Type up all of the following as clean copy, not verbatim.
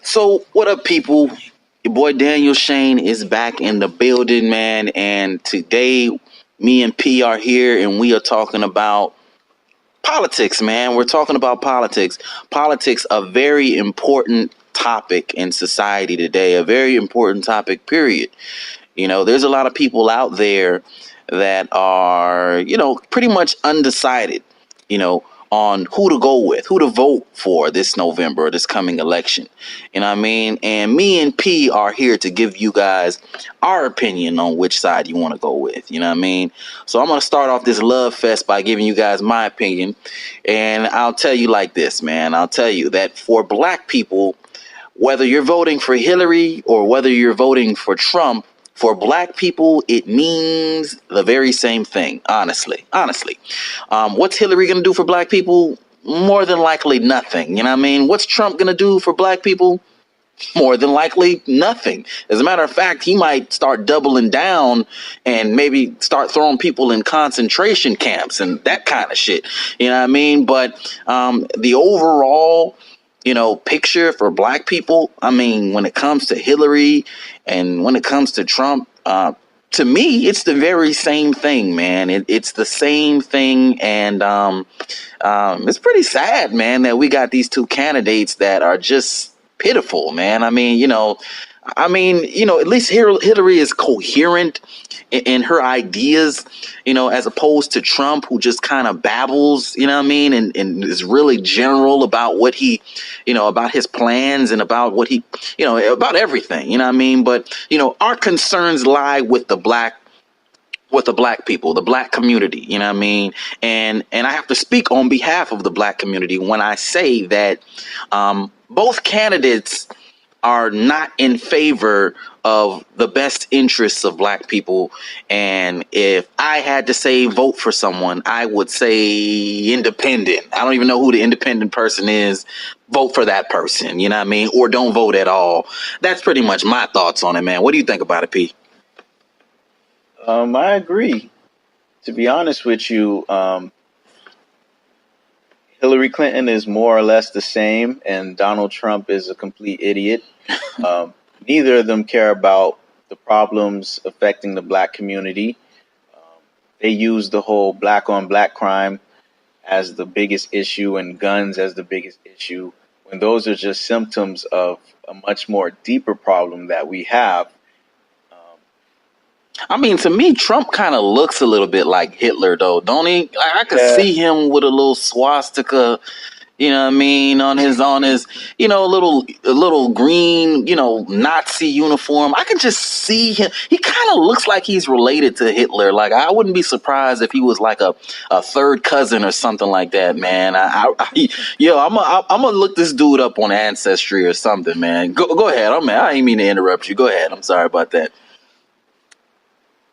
So, what up, people? Your boy Daniel Shane is back in the building, man. And today, me and P are here, and we are talking about politics, man. We're talking about politics. Politics, a very important topic in society today, a very important topic, period. There's a lot of people out there that are, pretty much undecided, you know, on who to go with, who to vote for this November, this coming election. You know what I mean? And me and P are here to give you guys our opinion on which side you want to go with. You know what I mean? So I'm going to start off this love fest by giving you guys my opinion. And I'll tell you like this, man. I'll tell you that for black people, whether you're voting for Hillary or whether you're voting for Trump, for black people, it means the very same thing, honestly. What's Hillary going to do for black people? More than likely nothing. You know what I mean? What's Trump going to do for black people? More than likely nothing. As a matter of fact, he might start doubling down and maybe start throwing people in concentration camps and that kind of shit. You know what I mean? But the overall picture for black people, I mean, when it comes to Hillary and when it comes to Trump, to me, it's the very same thing, man. It's the same thing. And it's pretty sad, man, that we got these two candidates that are just pitiful, man. At least Hillary is coherent in her ideas, as opposed to Trump, who just kind of babbles, you know what I mean, and is really general about what he, about his plans and about what he, about everything, you know what I mean. But, our concerns lie with the black people, the black community, you know what I mean? And I have to speak on behalf of the black community when I say that both candidates are not in favor of the best interests of black people. And if I had to say vote for someone, I would say independent. I don't even know who the independent person is. Vote for that person, you know what I mean? Or don't vote at all. That's pretty much my thoughts on it, man. What do you think about it, P? I agree. To be honest with you, Hillary Clinton is more or less the same, and Donald Trump is a complete idiot. Neither of them care about the problems affecting the black community. They use the whole black on black crime as the biggest issue and guns as the biggest issue, when those are just symptoms of a much more deeper problem that we have. I mean, to me, Trump kind of looks a little bit like Hitler, though, don't he? I could see him with a little swastika, you know what I mean, on his, a little green, Nazi uniform. I can just see him. He kind of looks like he's related to Hitler. Like, I wouldn't be surprised if he was like a third cousin or something like that, man. I'm gonna look this dude up on Ancestry or something, man. Go ahead. I ain't mean to interrupt you. Go ahead. I'm sorry about that.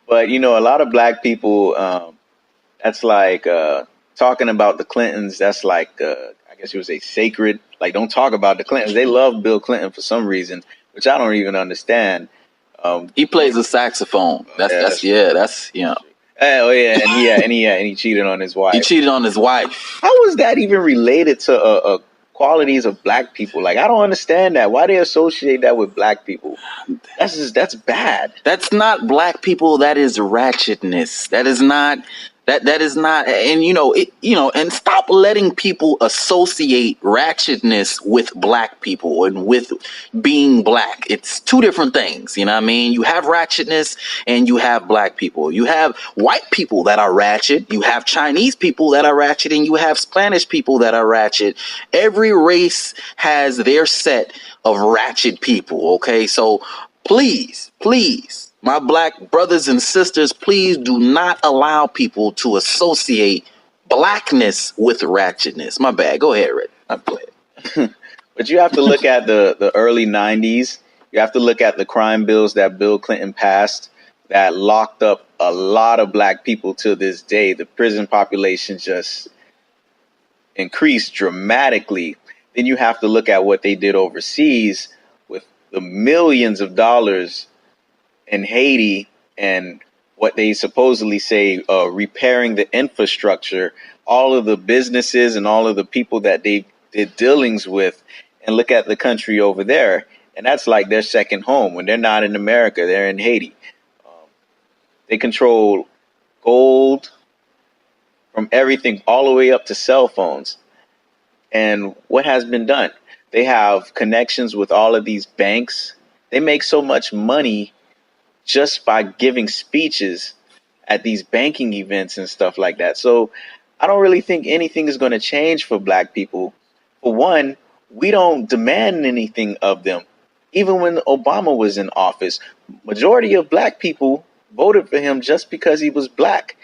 But, a lot of black people, that's like talking about the Clintons. That's like, I guess you would say sacred. Like, don't talk about the Clintons. They love Bill Clinton for some reason, which I don't even understand. He plays a saxophone. That's. Oh yeah, and he cheated on his wife. He cheated on his wife. How is that even related to qualities of black people? Like, I don't understand that. Why they associate that with black people? That's bad. That's not black people. That is ratchetness. That is not. That is not. And and stop letting people associate ratchetness with black people and with being black. It's two different things. You know what I mean? You have ratchetness and you have black people. You have white people that are ratchet. You have Chinese people that are ratchet, and you have Spanish people that are ratchet. Every race has their set of ratchet people. Okay, so please, my black brothers and sisters, please do not allow people to associate blackness with ratchetness. My bad. Go ahead, Red. I'm playing. But you have to look at the early 90s. You have to look at the crime bills that Bill Clinton passed that locked up a lot of black people to this day. The prison population just increased dramatically. Then you have to look at what they did overseas with the millions of dollars in Haiti and what they supposedly say repairing the infrastructure, all of the businesses and all of the people that they did dealings with. and look at the country over there, and that's like their second home. When they're not in America, they're in Haiti. They control gold from everything all the way up to cell phones. And what has been done? They have connections with all of these banks. They make so much money just by giving speeches at these banking events and stuff like that. So I don't really think anything is going to change for black people. For one, we don't demand anything of them. Even when Obama was in office, majority of black people voted for him just because he was black.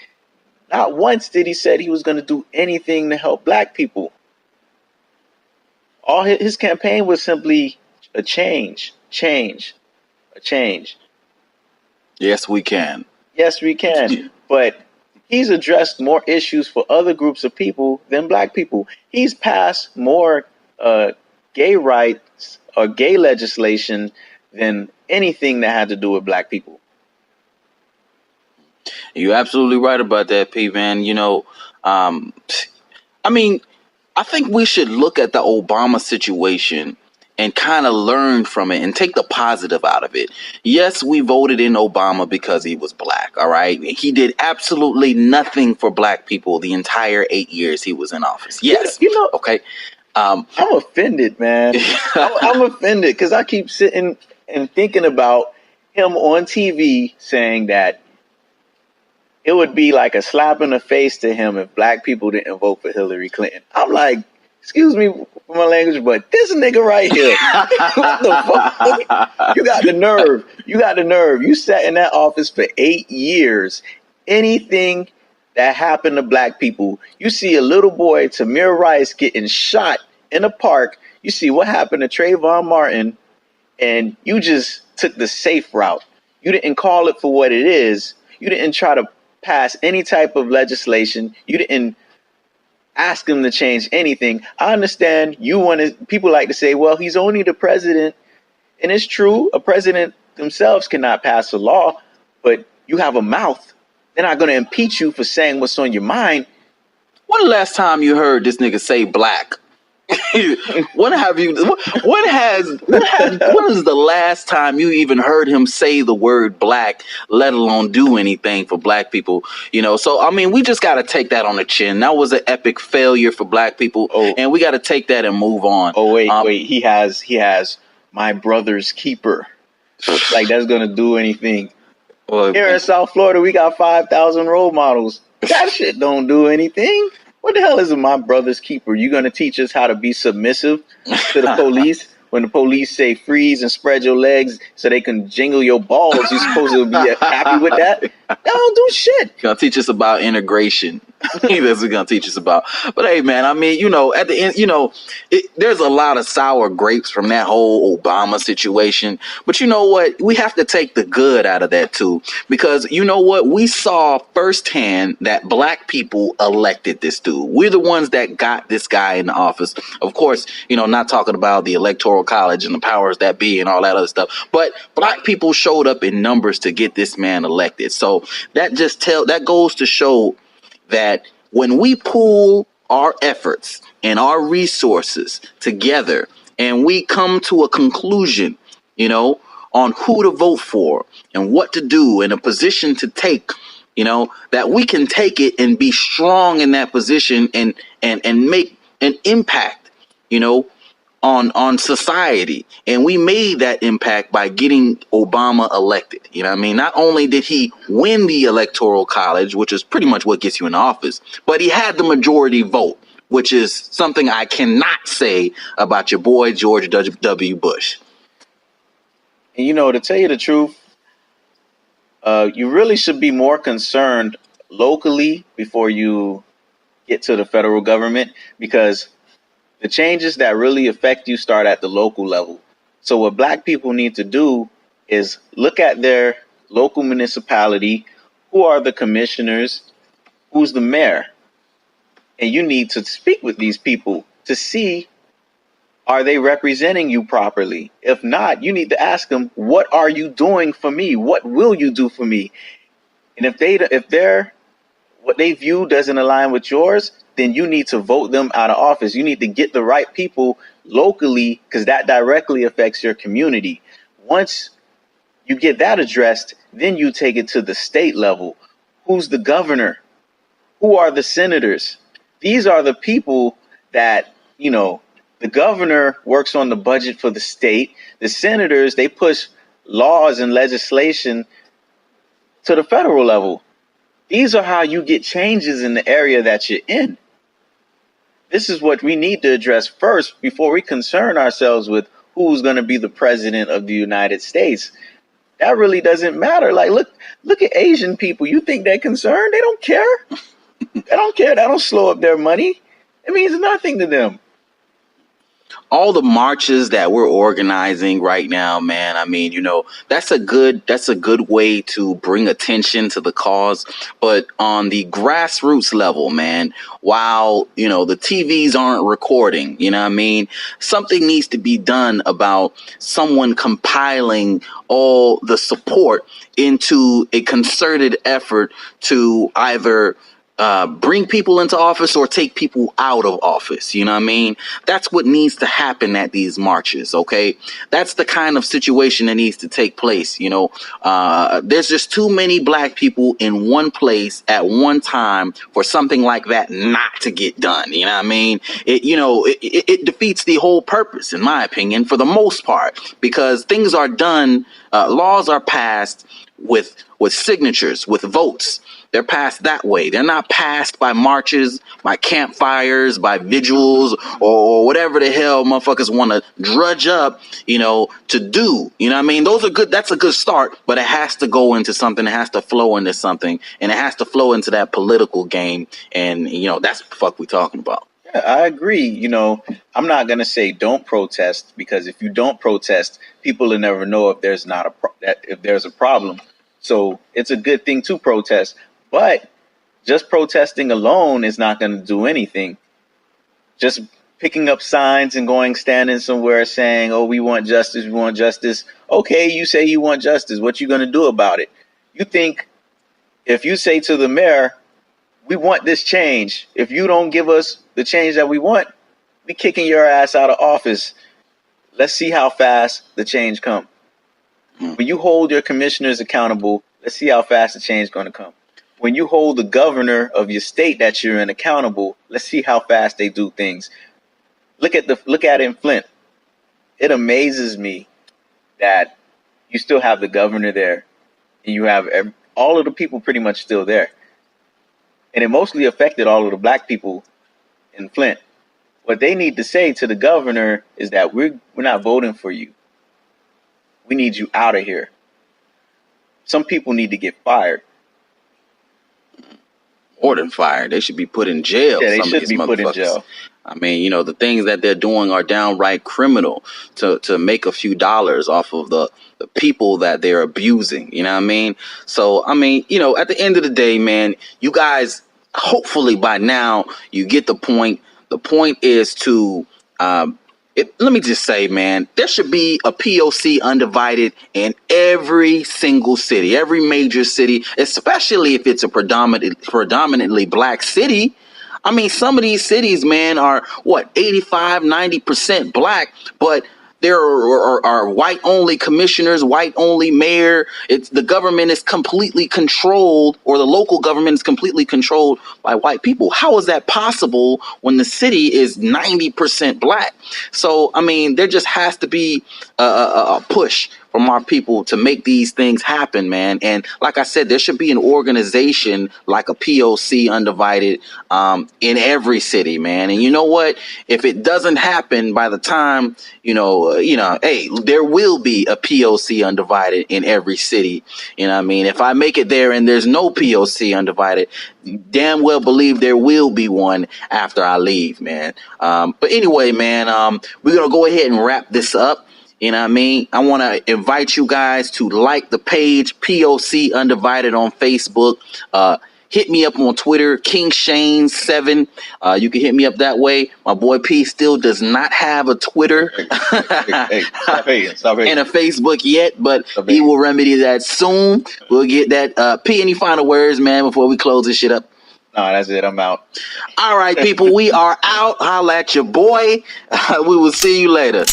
Not once did he said he was going to do anything to help black people. All his campaign was simply a change. Yes, we can. Yes, we can. But he's addressed more issues for other groups of people than black people. He's passed more gay rights or gay legislation than anything that had to do with black people. You're absolutely right about that, P, man. I think we should look at the Obama situation and kind of learn from it and take the positive out of it. Yes, we voted in Obama because he was black, all right? He did absolutely nothing for black people the entire 8 years he was in office. Yes. Okay. I'm offended, man. I'm offended because I keep sitting and thinking about him on TV saying that it would be like a slap in the face to him if black people didn't vote for Hillary Clinton. I'm like, excuse me for my language, but this nigga right here, what the fuck? You got the nerve. You sat in that office for 8 years. Anything that happened to black people, you see a little boy, Tamir Rice, getting shot in a park. You see what happened to Trayvon Martin, and you just took the safe route. You didn't call it for what it is. You didn't try to pass any type of legislation. You didn't ask him to change anything. I understand people like to say, well, he's only the president. And it's true. A president themselves cannot pass a law, but you have a mouth. They're not going to impeach you for saying what's on your mind. When the last time you heard this nigga say black? When is the last time you even heard him say the word black, let alone do anything for black people? So I mean, we just got to take that on the chin. That was an epic failure for black people, and we got to take that and move on. Oh wait, he has my brother's keeper. Like that's gonna do anything? Well, here in South Florida, we got 5,000 role models. That shit don't do anything. What the hell is my brother's keeper? You going to teach us how to be submissive to the police? When the police say freeze and spread your legs so they can jingle your balls, you're supposed to be happy with that? That don't do shit. You're going to teach us about integration. That's what you're going to teach us about. But hey, man, I mean, at the end, there's a lot of sour grapes from that whole Obama situation. But you know what? We have to take the good out of that, too. Because you know what? We saw firsthand that black people elected this dude. We're the ones that got this guy in the office. Of course, not talking about the Electoral College and the powers that be and all that other stuff. But black people showed up in numbers to get this man elected. So that goes to show that when we pool our efforts and our resources together and we come to a conclusion, on who to vote for and what to do and a position to take, that we can take it and be strong in that position and make an impact, on society. And we made that impact by getting Obama elected. You know what I mean? Not only did he win the Electoral College, which is pretty much what gets you in office, but he had the majority vote, which is something I cannot say about your boy, George W. Bush. And to tell you the truth, you really should be more concerned locally before you get to the federal government, because the changes that really affect you start at the local level. So what black people need to do is look at their local municipality. Who are the commissioners? Who's the mayor? And you need to speak with these people to see, are they representing you properly? If not, you need to ask them, what are you doing for me? What will you do for me? And if what they view doesn't align with yours, then you need to vote them out of office. You need to get the right people locally, because that directly affects your community. Once you get that addressed, then you take it to the state level. Who's the governor? Who are the senators? These are the people that, the governor works on the budget for the state. The senators, they push laws and legislation to the federal level. These are how you get changes in the area that you're in. This is what we need to address first before we concern ourselves with who's going to be the president of the United States. That really doesn't matter. Like, look at Asian people. You think they're concerned? They don't care. They don't care. That don't slow up their money. It means nothing to them. All the marches that we're organizing right now, man, I mean, that's a good way to bring attention to the cause. But on the grassroots level, man, while, the TVs aren't recording, something needs to be done about someone compiling all the support into a concerted effort to either bring people into office or take people out of office. You know what I mean? That's what needs to happen at these marches. Okay. That's the kind of situation that needs to take place. There's just too many black people in one place at one time for something like that not to get done. You know what I mean? It defeats the whole purpose, in my opinion, for the most part, because things are done. Laws are passed with signatures, with votes. They're passed that way. They're not passed by marches, by campfires, by vigils, or whatever the hell motherfuckers want to drudge up, to do. You know what I mean? Those are good. That's a good start, but it has to go into something. It has to flow into something, and it has to flow into that political game. And, that's what the fuck we talking about. Yeah, I agree. I'm not going to say don't protest, because if you don't protest, people will never know if there's if there's a problem. So it's a good thing to protest. But just protesting alone is not going to do anything. Just picking up signs and standing somewhere saying, oh, we want justice, we want justice. Okay, you say you want justice. What you going to do about it? You think if you say to the mayor, we want this change, if you don't give us the change that we want, we kicking your ass out of office. Let's see how fast the change come. When you hold your commissioners accountable, let's see how fast the change is going to come. When you hold the governor of your state that you're in accountable, let's see how fast they do things. Look at it in Flint. It amazes me that you still have the governor there, and you have all of the people pretty much still there. And it mostly affected all of the black people in Flint. What they need to say to the governor is that we're not voting for you. We need you out of here. Some people need to get fired. More than fired. They should be put in jail. Yeah, they should be put in jail. I mean, the things that they're doing are downright criminal to make a few dollars off of the people that they're abusing. You know what I mean? So, I mean, at the end of the day, man, you guys, hopefully by now you get the point. The point is to, let me just say, man, there should be a POC undivided in every single city, every major city, especially if it's a predominantly black city. I mean, some of these cities, man, are 85, 90% black, but there are white only commissioners, white only mayor. The government is completely controlled, or the local government is completely controlled by white people. How is that possible when the city is 90% black? So, I mean, there just has to be a push from our people to make these things happen, man. And like I said, there should be an organization like a POC undivided in every city, man. And you know what? If it doesn't happen by the time, hey, there will be a POC undivided in every city. You know what I mean? If I make it there and there's no POC undivided, damn well believe there will be one after I leave, man. But anyway, man, we're going to go ahead and wrap this up. You know what I mean? I want to invite you guys to like the page POC Undivided on Facebook. Hit me up on Twitter, King Shane 7. You can hit me up that way. My boy P still does not have a Twitter Stop hating. and a Facebook yet, but he will remedy that soon. We'll get that. P, any final words, man, before we close this shit up? No, that's it. I'm out. All right, people, we are out. Holla at your boy. We will see you later.